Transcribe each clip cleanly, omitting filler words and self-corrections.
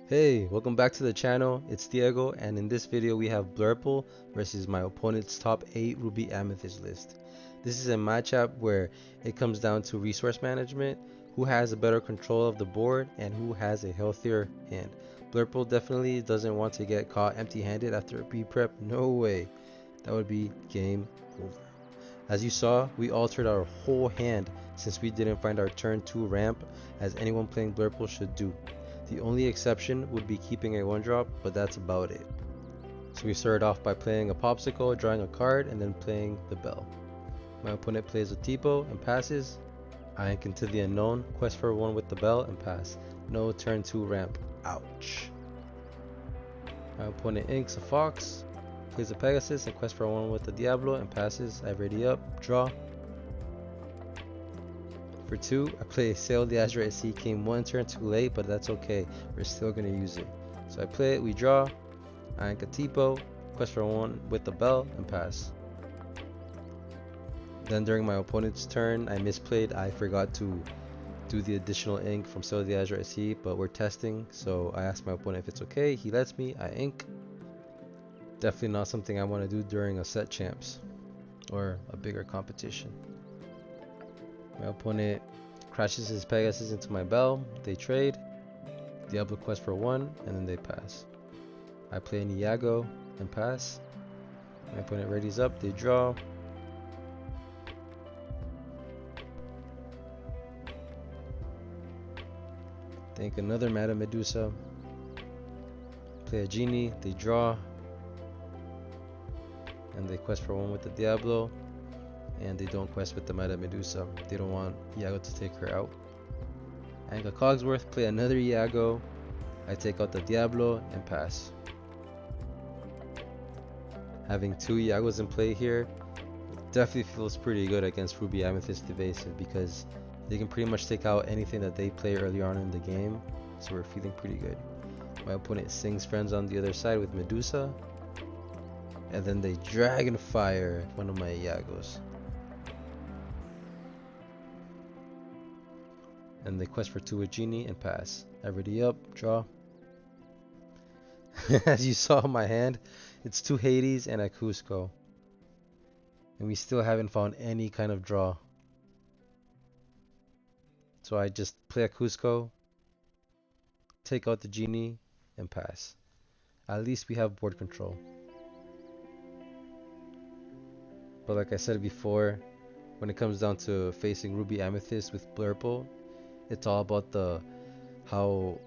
Hey, welcome back to the channel. It's Diego, and in this video we have Blurple versus my opponent's top 8 Ruby Amethyst list. This is a matchup where it comes down to resource management, who has a better control of the board, and who has a healthier hand. Blurple definitely doesn't want to get caught empty-handed after a B-prep. No way. That would be game over. As you saw, we altered our whole hand since we didn't find our turn 2 ramp, as anyone playing Blurple should do. The only exception would be keeping a 1-drop, but that's about it. So we started off by playing a Popsicle, drawing a card, and then playing the Bell. My opponent plays a Tipo and passes. I ink into the unknown, quest for 1 with the Bell, and pass. No turn 2 ramp. Ouch. My opponent inks a Fox, plays a Pegasus, and quest for 1 with the Diablo, and passes. I ready up, draw. For 2, I play Sail the Azure at Sea. Came 1 turn too late, but that's okay. We're still going to use it. So I play it, we draw. I ink a Tipo, quest for 1 with the Bell, and pass. Then during my opponent's turn, I misplayed. I forgot to do the additional ink from Sail the Azure at Sea, but we're testing. So I asked my opponent if it's okay. He lets me. I ink. Definitely not something I want to do during a set champs or a bigger competition. My opponent crashes his Pegasus into my Bell. They trade. Diablo quest for 1, and then they pass. I play an Iago and pass. My opponent readies up. They draw. Think another Madame Medusa. Play a Genie. They draw. And they quest for 1 with the Diablo. And they don't quest with the Madame Medusa. They don't want Iago to take her out. I ink a Cogsworth, play another Iago. I take out the Diablo and pass. Having 2 Iagos in play here definitely feels pretty good against RubyAmethyst Evasive because they can pretty much take out anything that they play early on in the game. So we're feeling pretty good. My opponent sings Friends on the other side with Medusa. And then they Dragonfire one of my Iagos. And they quest for 2 with Genie and pass. I ready up, draw. As you saw in my hand, it's 2 Hades and a Cusco. And we still haven't found any kind of draw. So I just play a Cusco, take out the Genie, and pass. At least we have board control. But like I said before, when it comes down to facing RubyAmethyst with Blurple, it's all about the how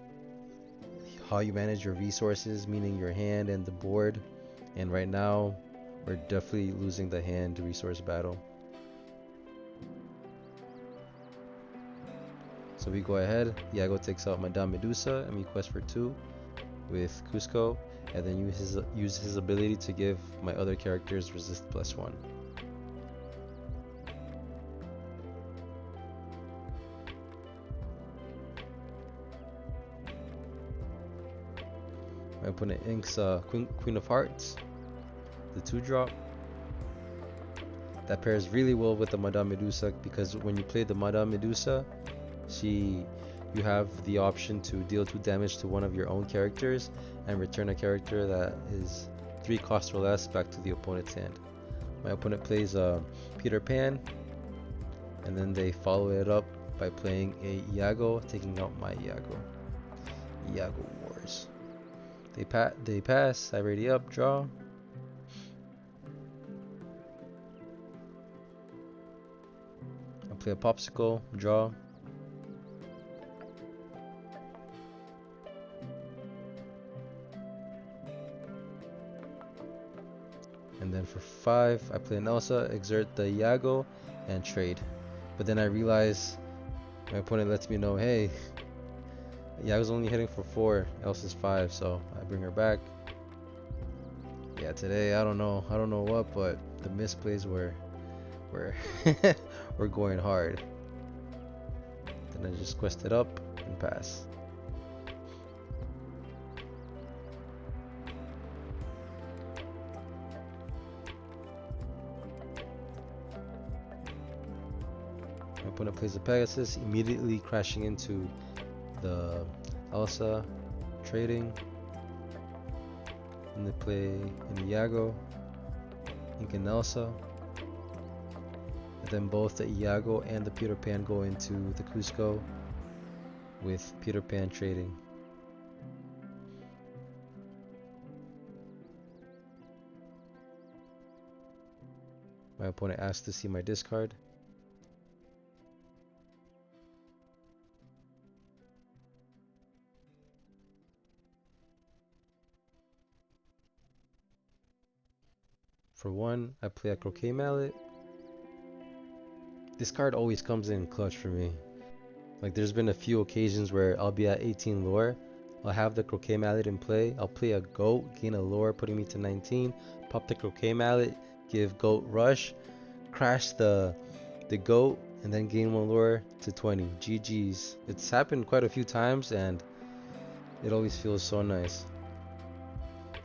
you manage your resources, meaning your hand and the board. And right now, we're definitely losing the hand resource battle. So we go ahead. Iago takes out Madame Medusa, and we quest for 2 with Cusco, and then use his ability to give my other characters resist +1. My opponent inks Queen of Hearts, the 2-drop. That pairs really well with the Madame Medusa because when you play the Madame Medusa, you have the option to deal 2 damage to one of your own characters and return a character that is 3 cost or less back to the opponent's hand. My opponent plays Peter Pan, and then they follow it up by playing a Iago, taking out my Iago. Iago Wars. They pass. I ready up, draw. I play a Popsicle, draw. And then for 5, I play an Elsa, exert the Iago, and trade. But then I realize my opponent lets me know, hey, Iago's only hitting for 4, Elsa's 5, so I bring her back. Yeah, today I don't know what, but the misplays were we're going hard. Then I just quest it up and pass. My opponent plays a Pegasus, immediately crashing into the Elsa, trading. And they play an Iago, Ink and Elsa. And then both the Iago and the Peter Pan go into the Cusco with Peter Pan trading. My opponent asks to see my discard. For one, I play a Croquet Mallet. This card always comes in clutch for me. Like, there's been a few occasions where I'll be at 18 lore, I'll have the Croquet Mallet in play, I'll play a Goat, gain a lore, putting me to 19, pop the Croquet Mallet, give Goat Rush, crash the Goat, and then gain one lore to 20. GG's. It's happened quite a few times, and it always feels so nice.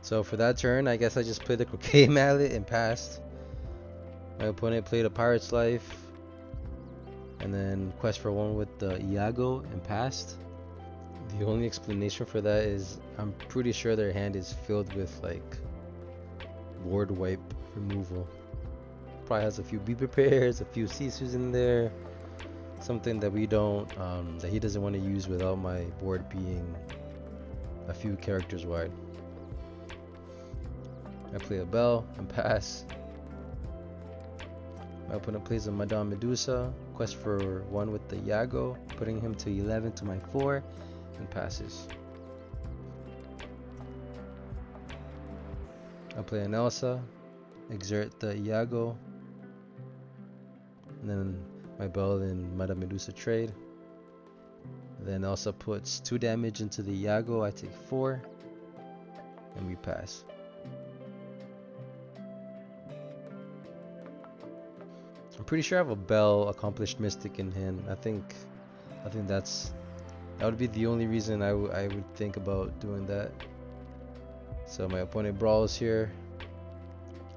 So for that turn, I guess I just played the Croquet Mallet and passed. My opponent played a Pirate's Life, and then Quest for One with the Iago and passed. The only explanation for that is I'm pretty sure their hand is filled with like board wipe removal. Probably has a few Be Prepares, a few Sisus in there, something that we don't, that he doesn't want to use without my board being a few characters wide. I play a Bell and pass. My opponent plays a Madame Medusa, Quest for One with the Iago, putting him to 11 to my 4, and passes. I play an Elsa, exert the Iago, and then my Bell and Madame Medusa trade. Then Elsa puts 2 damage into the Iago, I take 4, and we pass. I'm pretty sure I have a Bell, Accomplished Mystic in hand. I think that would be the only reason I would think about doing that. So my opponent brawls here,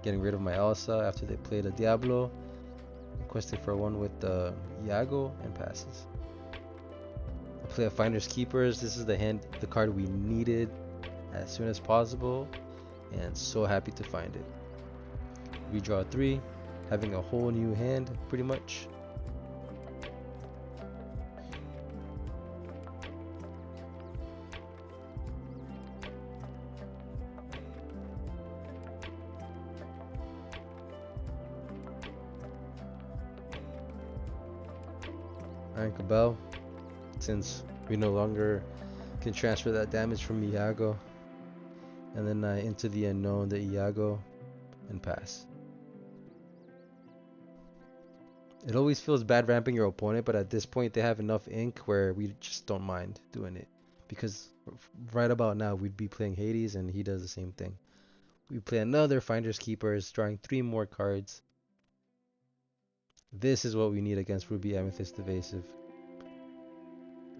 getting rid of my Elsa after they played a Diablo, requesting for one with the Iago, and passes. I play a Finders Keepers. This is the card we needed as soon as possible, and so happy to find it. We draw 3. Having a whole new hand, pretty much. Iron Cabal, since we no longer can transfer that damage from Iago. And then into the unknown, the Iago, and pass. It always feels bad ramping your opponent, but at this point they have enough ink where we just don't mind doing it. Because right about now we'd be playing Hades and he does the same thing. We play another Finders Keepers, drawing 3 more cards. This is what we need against RubyAmethyst Evasive.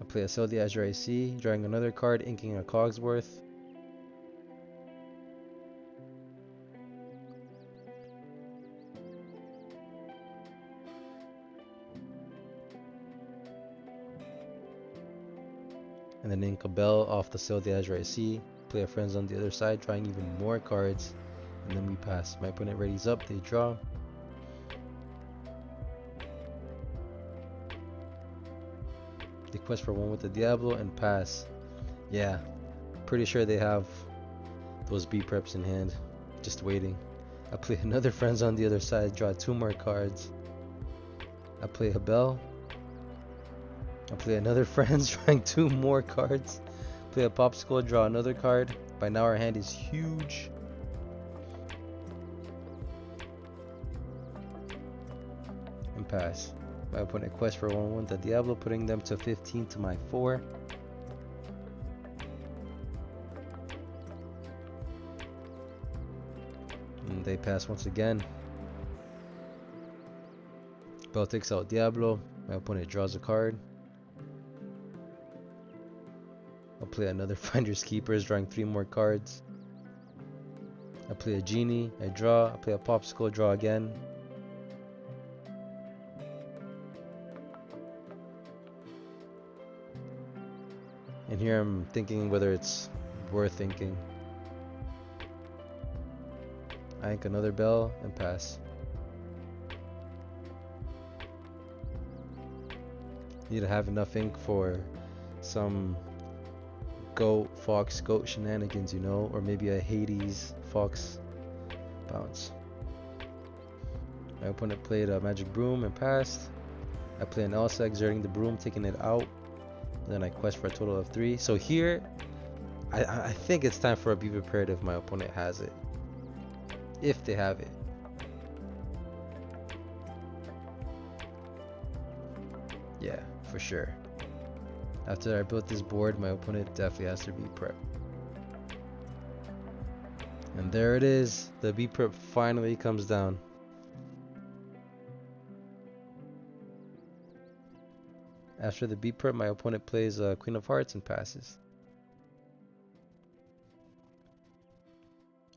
I play a Sell the Azure IC, drawing another card, inking a Cogsworth. And then ink a Bell off the Sell the Azure IC, play a Friends on the other side, drawing even more cards, and then we pass. My opponent readies up, they draw. They quest for one with the Diablo and pass. Yeah, pretty sure they have those B preps in hand, just waiting. I play another Friends on the other side, draw 2 more cards. I play a Bell. I play another Friends, drawing 2 more cards. Play a Popsicle, draw another card. By now our hand is huge. And pass. My opponent quest for 1 with the Diablo, putting them to 15 to my 4. And they pass once again. Bell takes out Diablo. My opponent draws a card. I'll play another Finders Keepers, drawing 3 more cards. I play a Genie, I draw. I play a Popsicle, draw again. And And here I'm thinking whether it's worth thinking. I ink another bell and pass. Need to have enough ink for some goat, fox, goat shenanigans, you know, or maybe a Hades, fox bounce. My opponent played a magic broom and passed. I play an Elsa, exerting the broom, taking it out. And then I quest for a total of 3. So here, I think it's time for a be prepared if my opponent has it. If they have it. Yeah, for sure. After I built this board, my opponent definitely has to be prep. And there it is. The be prep finally comes down. After the be prep, my opponent plays Queen of Hearts and passes.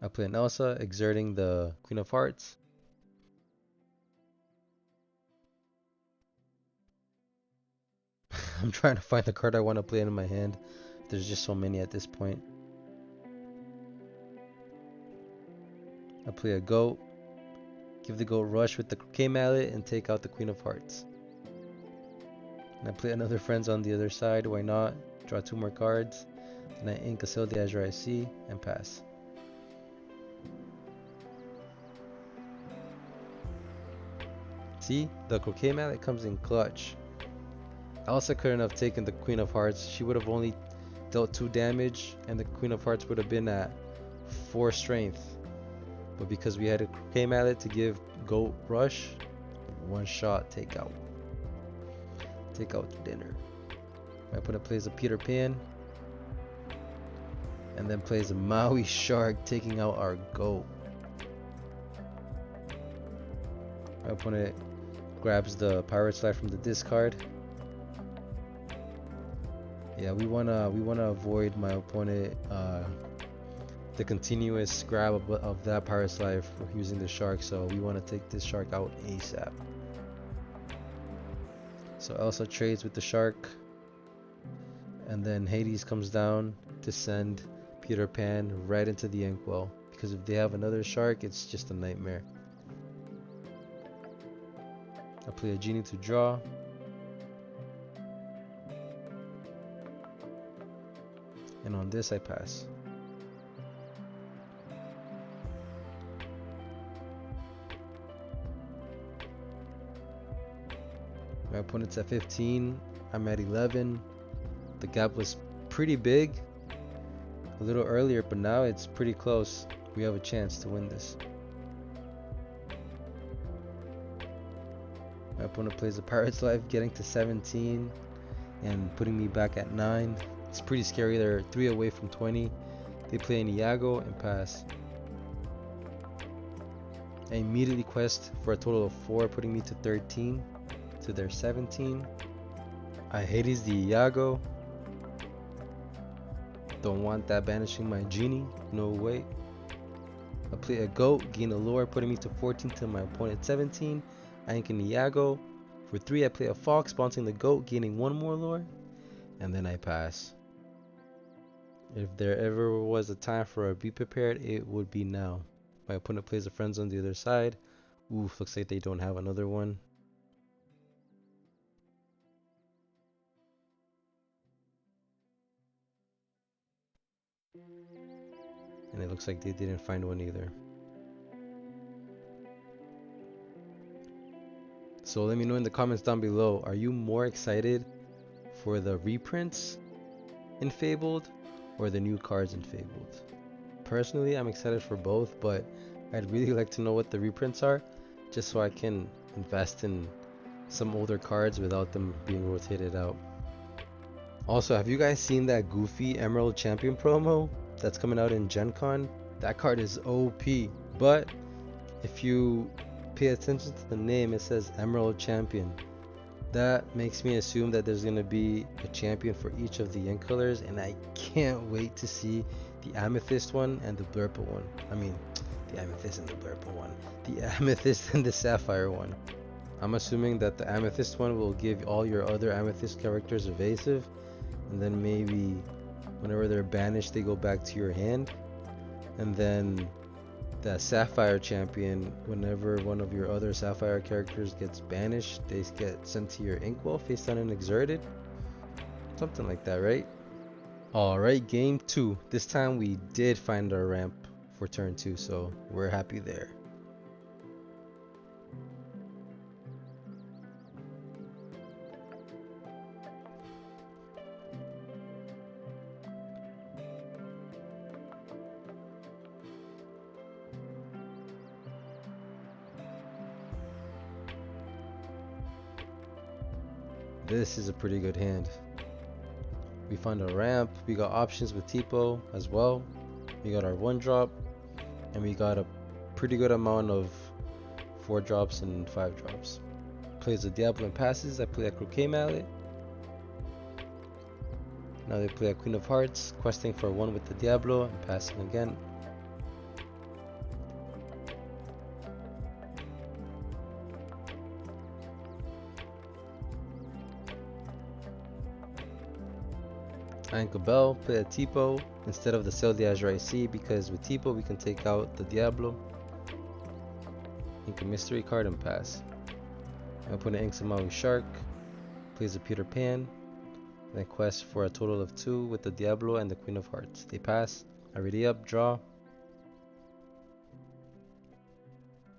I play an Elsa, exerting the Queen of Hearts. I'm trying to find the card I want to play in my hand. There's just so many at this point. I play a goat, give the goat rush with the Croquet Mallet, and take out the Queen of Hearts. And I play another Friends on the other side, why not? Draw 2 more cards. Then I ink a Sail the Azure IC and pass. See, the Croquet Mallet comes in clutch. I also couldn't have taken the Queen of Hearts. She would have only dealt 2 damage, and the Queen of Hearts would have been at 4 strength. But because we had a Croquet Mallet to give Goat Rush, 1 shot takeout. Take out dinner. My opponent plays a Peter Pan, and then plays a Maui Shark, taking out our Goat. My opponent grabs the Pirate's Life from the discard. Yeah, we wanna avoid my opponent the continuous grab of that Pirate's Life using the shark, so we want to take this shark out ASAP. So Elsa trades with the shark, and then Hades comes down to send Peter Pan right into the inkwell, because if they have another shark, it's just a nightmare. I play a genie to draw. And on this I pass. My opponent's at 15, I'm at 11. The gap was pretty big a little earlier, but now it's pretty close. We have a chance to win this. My opponent plays a Pirate's Life, getting to 17 and putting me back at 9. It's pretty scary. They're 3 away from 20. They play an Iago and pass. I immediately quest for a total of 4, putting me to 13 to their 17. I Hades the Iago. Don't want that banishing my genie. No way. I play a goat, gain a lore, putting me to 14 to my opponent 17. I ink an Iago. For 3, I play a fox, bouncing the goat, gaining 1 more lore. And then I pass. If there ever was a time for a be prepared, it would be now. My opponent plays the Friends on the other side. Oof, looks like they don't have another one. And it looks like they didn't find one either. So let me know in the comments down below, are you more excited for the reprints in Fabled or the new cards in Fabled? Personally, I'm excited for both, but I'd really like to know what the reprints are, just so I can invest in some older cards without them being rotated out. Also, have you guys seen that Goofy Emerald Champion promo that's coming out in Gen Con? That card is OP, but if you pay attention to the name, it says Emerald Champion. That makes me assume that there's going to be a champion for each of the ink colors, and I can't wait to see the Amethyst one and the Blurple one. I mean, the Amethyst and the Blurple one. The Amethyst and the Sapphire one. I'm assuming that the Amethyst one will give all your other Amethyst characters evasive, and then maybe whenever they're banished, they go back to your hand. And then that Sapphire champion, whenever one of your other Sapphire characters gets banished, they get sent to your Inkwell face down and exerted. Something like that, right? Alright, game 2. This time we did find our ramp for turn 2, so we're happy there. This is a pretty good hand. We found a ramp, we got options with Tipo as well. We got our 1-drop, and we got a pretty good amount of 4-drops and 5-drops. Plays a Diablo and passes. I play a Croquet Mallet. Now they play a Queen of Hearts, questing for 1 with the Diablo and passing again. Bell, play a Tipo instead of the Sail the Azure IC, because with Tipo we can take out the Diablo. Ink a mystery card and pass. My opponent inks a Maui Shark, plays a Peter Pan, then quest for a total of 2 with the Diablo and the Queen of Hearts. They pass. I ready up, draw.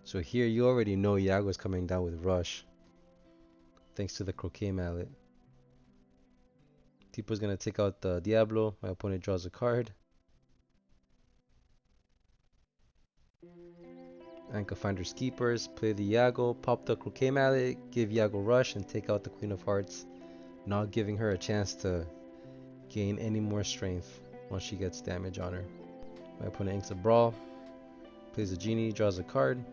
So here you already know Iago's coming down with Rush, thanks to the Croquet Mallet. Tipo's gonna take out the Diablo. My opponent draws a card. Anka Finder's Keepers, play the Iago, pop the Croquet Mallet, give Iago Rush, and take out the Queen of Hearts, not giving her a chance to gain any more strength once she gets damage on her. My opponent inks a Brawl, plays a Genie, draws a card,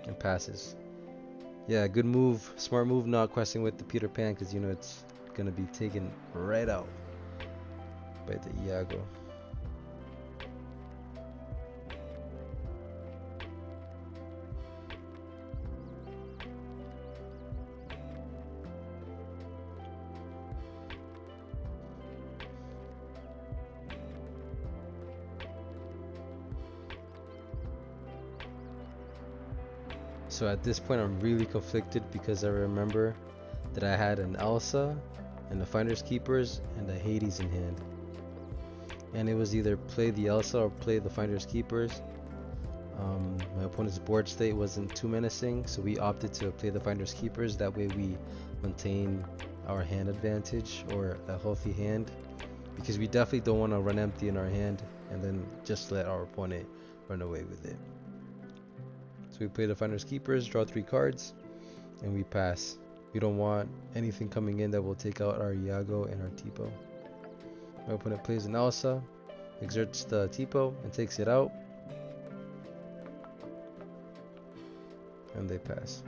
and passes. Yeah, good move, smart move not questing with the Peter Pan, because you know it's gonna be taken right out by the Iago. So at this point I'm really conflicted, because I remember that I had an Elsa and the Finder's Keepers and a Hades in hand, and it was either play the Elsa or play the Finder's Keepers. My opponent's board state wasn't too menacing, so we opted to play the Finder's Keepers. That way we maintain our hand advantage, or a healthy hand, because we definitely don't want to run empty in our hand and then just let our opponent run away with it. So we play the Finder's Keepers, draw 3 cards, and we pass. We don't want anything coming in that will take out our Iago and our Tipo. My opponent plays an Elsa, exerts the Tipo, and takes it out. And they pass.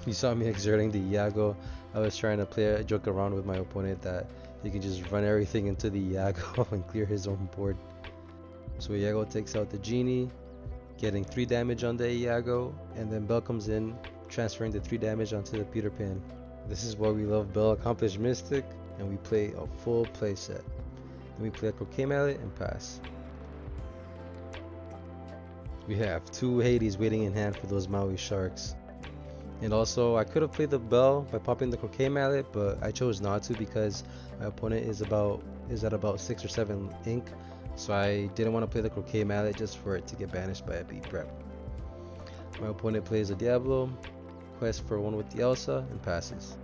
You saw me exerting the Iago. I was trying to play a joke around with my opponent that he can just run everything into the Iago and clear his own board. So Iago takes out the Genie, getting 3 damage on the Iago, and then Bell comes in, transferring the 3 damage onto the Peter Pan. This is why we love Bell, Accomplished Mystic, and we play a full play set. Then we play a Croquet Mallet and pass. We have 2 Hades waiting in hand for those Maui Sharks. And also, I could have played the Bell by popping the Croquet Mallet, but I chose not to because my opponent is at about 6 or 7 ink. So I didn't want to play the Croquet Mallet just for it to get banished by a beat prep. My opponent plays a Diablo, quest for 1 with the Elsa, and passes.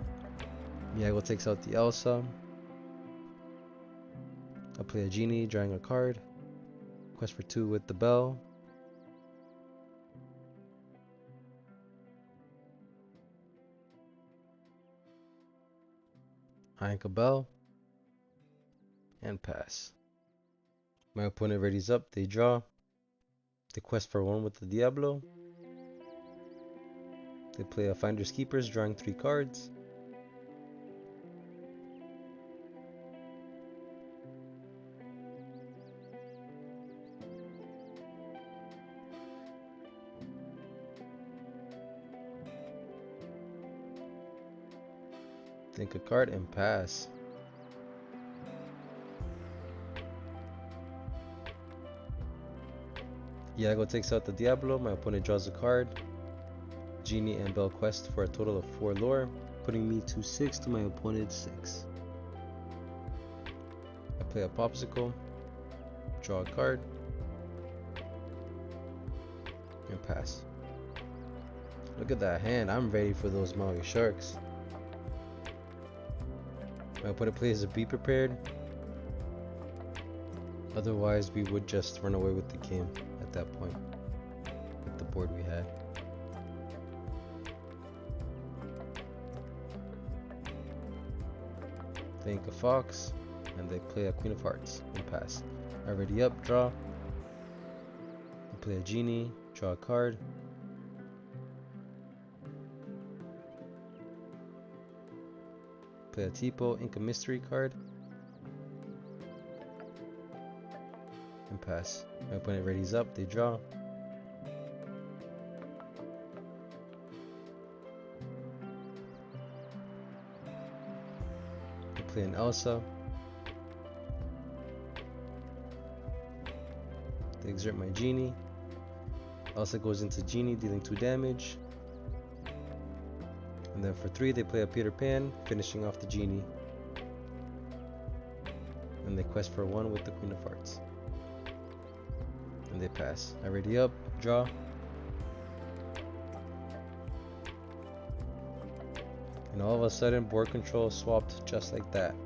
Iago takes out the Elsa. I play a Genie, drawing a card. Quest for 2 with the Bell. I ink a Bell. And pass. My opponent readies up, they draw. They quest for 1 with the Diablo. They play a Finder's Keepers, drawing 3 cards. Think a card and pass. Iago takes out the Diablo. My opponent draws a card. Genie and Bell quest for a total of 4 lore, putting me to 6 to my opponent's 6. I play a Popsicle, draw a card, and pass. Look at that hand. I'm ready for those Maui Sharks. My opponent plays a Be Prepared. Otherwise, we would just run away with the game at that point with the board we had. Think a Fox, and they play a Queen of Hearts and pass. Already up, draw. They play a Genie, draw a card. Play a Tipo, ink a mystery card. And pass. My opponent readies up, they draw. I play an Elsa. They exert my Genie. Elsa goes into Genie, dealing 2 damage. And then for 3 they play a Peter Pan, finishing off the Genie. And they quest for 1 with the Queen of Hearts. And they pass. I ready up, draw. And all of a sudden board control swapped just like that.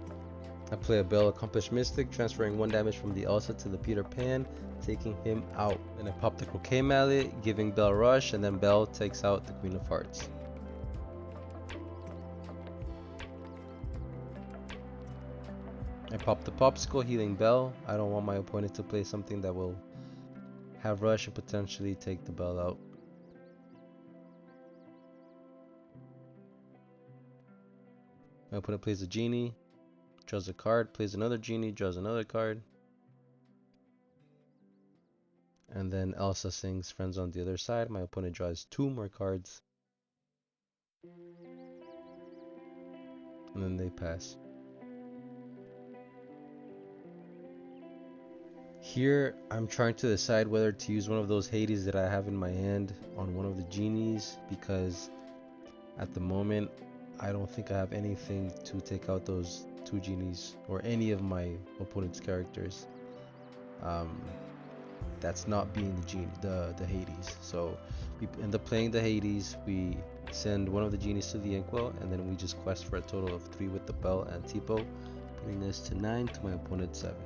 I play a Bell Accomplished Mystic, transferring 1 damage from the Elsa to the Peter Pan, taking him out. And I pop the Croquet Mallet, giving Bell Rush, and then Bell takes out the Queen of Hearts. I pop the Popsicle, healing Bell. I don't want my opponent to play something that will have Rush and potentially take the Bell out. My opponent plays a Genie, draws a card, plays another Genie, draws another card. And then Elsa sings Friends on the Other Side. My opponent draws 2 more cards. And then they pass. Here, I'm trying to decide whether to use one of those Hades that I have in my hand on one of the Genies, because at the moment, I don't think I have anything to take out those 2 Genies or any of my opponent's characters. That's not being the Genie, the Hades. So we end up playing the Hades. We send one of the Genies to the Inkwell, and then we just quest for a total of 3 with the Bell and Tipo, putting this to 9 to my opponent's 7.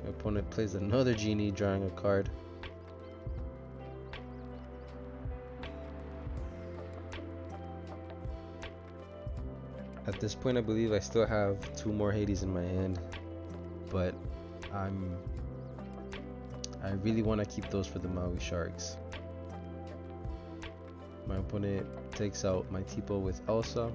My opponent plays another Genie, drawing a card. At this point, I believe I still have 2 more Hades in my hand, but I really want to keep those for the Maui Sharks. My opponent takes out my Tipo with Elsa.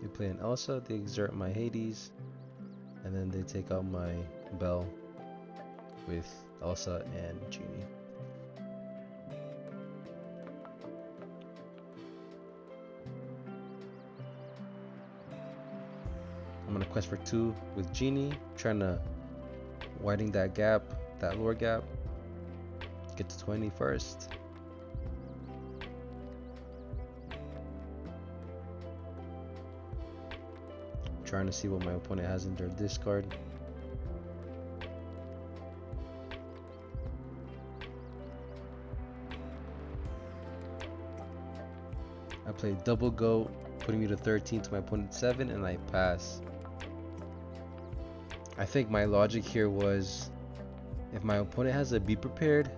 They play an Elsa, they exert my Hades, and then they take out my Bell with Elsa and Genie. I'm gonna quest for 2 with Genie, trying to widen that gap, that lore gap, get to 20 first. Trying to see what my opponent has in their discard. I play double go, putting me to 13 to my opponent's 7, and I pass. I think my logic here was, if my opponent has a Be Prepared,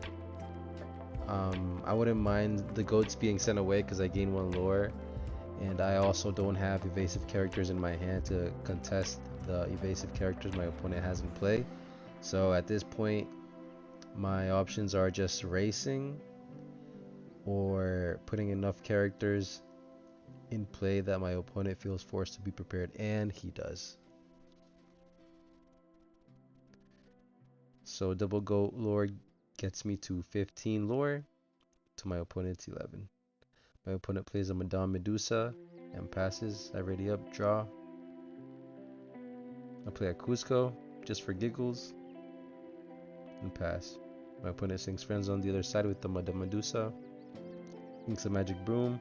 I wouldn't mind the goats being sent away because I gain 1 lore. And I also don't have evasive characters in my hand to contest the evasive characters my opponent has in play. So at this point, my options are just racing or putting enough characters in play that my opponent feels forced to be prepared, and he does. So double goat lore gets me to 15 lore to my opponent's 11. My opponent plays a Madame Medusa and passes. I ready up, draw. I play a Cusco just for giggles and pass. My opponent sinks friends on the other side with the Madame Medusa. Inks a magic broom.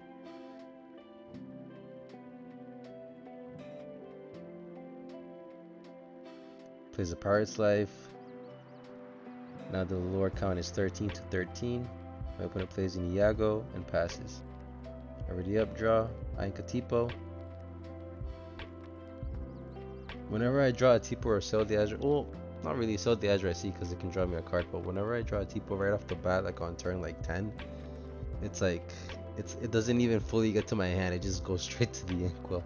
Plays a Pirate's Life. Now the lore count is 13 to 13. My opponent plays an Iago and passes. Already up, draw. I ink a Tipo. Whenever I draw a Tipo or sell the Azure, well, not really sell the Azure I see because it can draw me a card, but whenever I draw a Tipo right off the bat, like on turn like 10, it's like it doesn't even fully get to my hand, it just goes straight to the inkwell.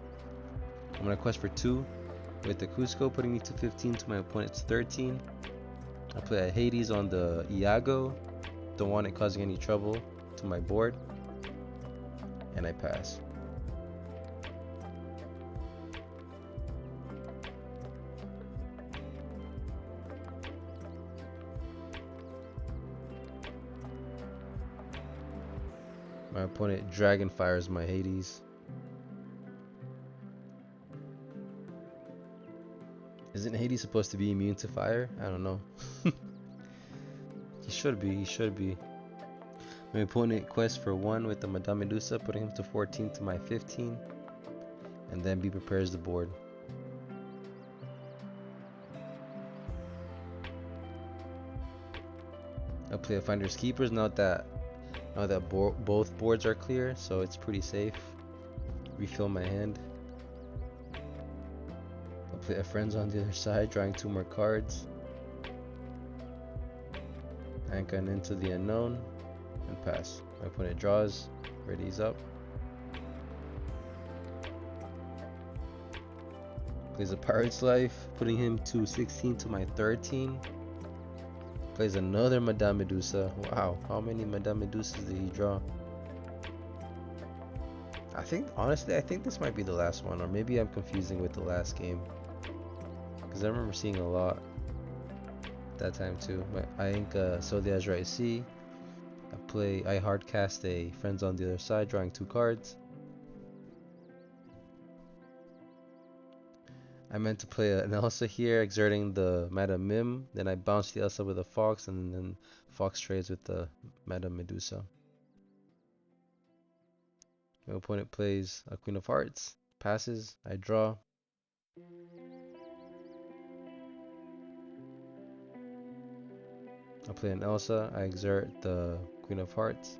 I'm gonna quest for 2 with the Cusco, putting me to 15 to my opponent's 13. I play a Hades on the Iago, don't want it causing any trouble to my board, and I pass. My opponent dragon fires my Hades. Isn't Hades supposed to be immune to fire? I don't know. He should be. My opponent quests for 1 with the Madame Medusa, putting him to 14 to my 15. And then B prepares the board. I'll play a Finder's Keepers now that both boards are clear, so it's pretty safe. Refill my hand. I'll play a Friends on the other side, drawing 2 more cards. Anchor Into the Unknown and pass. My opponent draws, ready's up. Plays a Pirate's Life, putting him to 16 to my 13. Plays another Madame Medusa. Wow, how many Madame Medusas did he draw? Honestly, I think this might be the last one, or maybe I'm confusing with the last game, because I remember seeing a lot that time too. I ink So the Azure I see. I hardcast a Friends on the other side, drawing 2 cards. I meant to play an Elsa here, exerting the Madame Mim. Then I bounce the Elsa with a Fox, and then Fox trades with the Madame Medusa. My opponent plays a Queen of Hearts, passes, I draw. I play an Elsa, I exert the Queen of Hearts.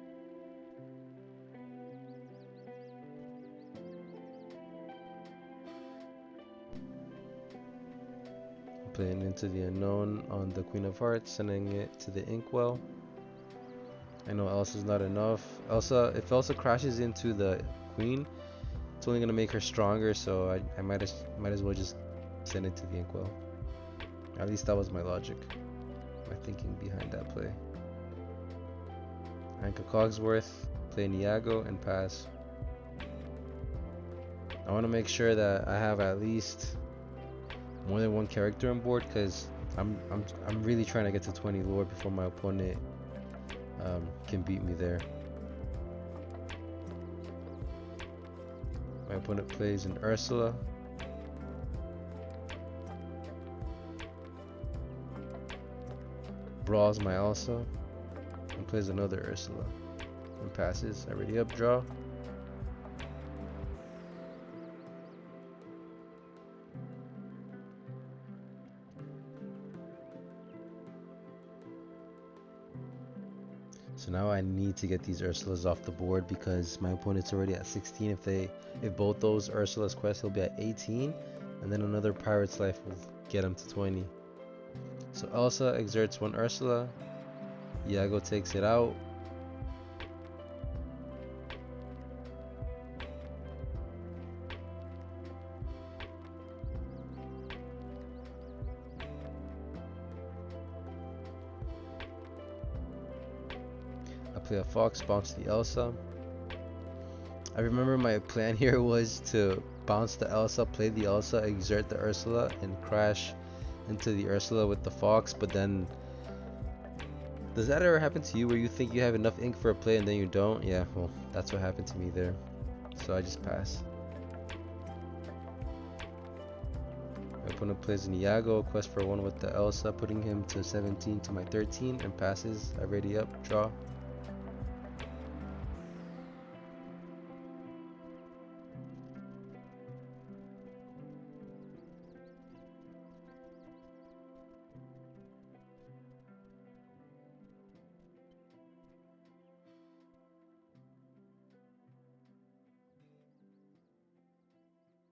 Playing Into the Unknown on the Queen of Hearts, sending it to the inkwell. I know Elsa's not enough. If Elsa crashes into the Queen, it's only gonna make her stronger, so I might as well just send it to the inkwell. At least that was my logic, my thinking behind that play. Anka Cogsworth, play Iago and pass. I want to make sure that I have at least more than 1 character on board, because I'm really trying to get to 20 lore before my opponent can beat me there. My opponent plays an Ursula. Brawls my Elsa and plays another Ursula and passes. I ready up, draw. So now I need to get these Ursulas off the board, because my opponent's already at 16. If both those Ursulas quest, he'll be at 18, and then another Pirate's Life will get him to 20. So Elsa exerts 1 Ursula. Iago takes it out. I play a Fox, bounce the Elsa. I remember my plan here was to bounce the Elsa, play the Elsa, exert the Ursula, and crash into the Ursula with the Fox, but then does that ever happen to you where you think you have enough ink for a play and then you don't? Yeah, well, that's what happened to me there. So I just pass. My opponent plays an Iago, quest for 1 with the Elsa, putting him to 17 to my 13, and passes. I ready up, draw.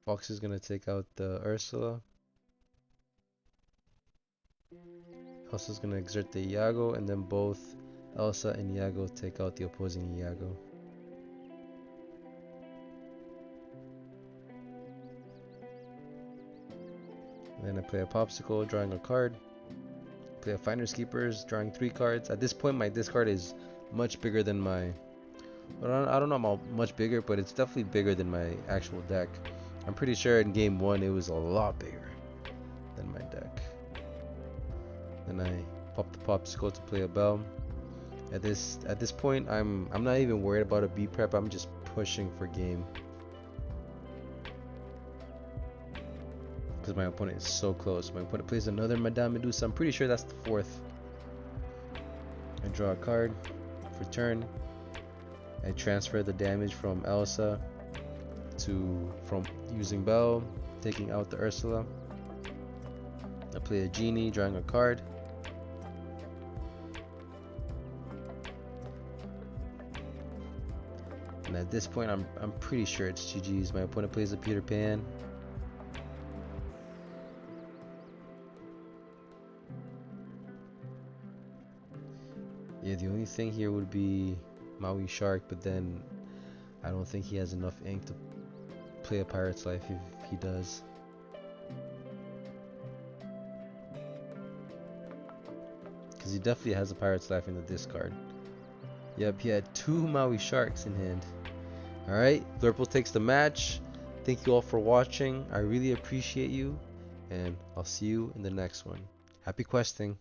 Fox is gonna take out the Ursula. Elsa's gonna exert the Iago, and then both Elsa and Iago take out the opposing Iago. Then I play a Popsicle, drawing a card. Play a Finder's Keepers, drawing 3 cards. At this point, my discard is much bigger than my... Well, I don't know about much bigger, but it's definitely bigger than my actual deck. I'm pretty sure in game 1 it was a lot bigger than my deck. Then I pop the Popsicle to play a Bell. At this point, I'm not even worried about a B prep. I'm just pushing for game because my opponent is so close. My opponent plays another Madame Medusa. I'm pretty sure that's the 4th. I draw a card for turn. I transfer the damage from Elsa from using Bell, taking out the Ursula. I play a Genie, drawing a card. And at this point, I'm pretty sure it's GG's. My opponent plays a Peter Pan. Yeah, the only thing here would be Maui Shark, but then I don't think he has enough ink to play a Pirate's Life if he does. Because he definitely has a Pirate's Life in the discard. Yep, he had 2 Maui Sharks in hand. Alright, Blurple takes the match. Thank you all for watching. I really appreciate you. And I'll see you in the next one. Happy questing.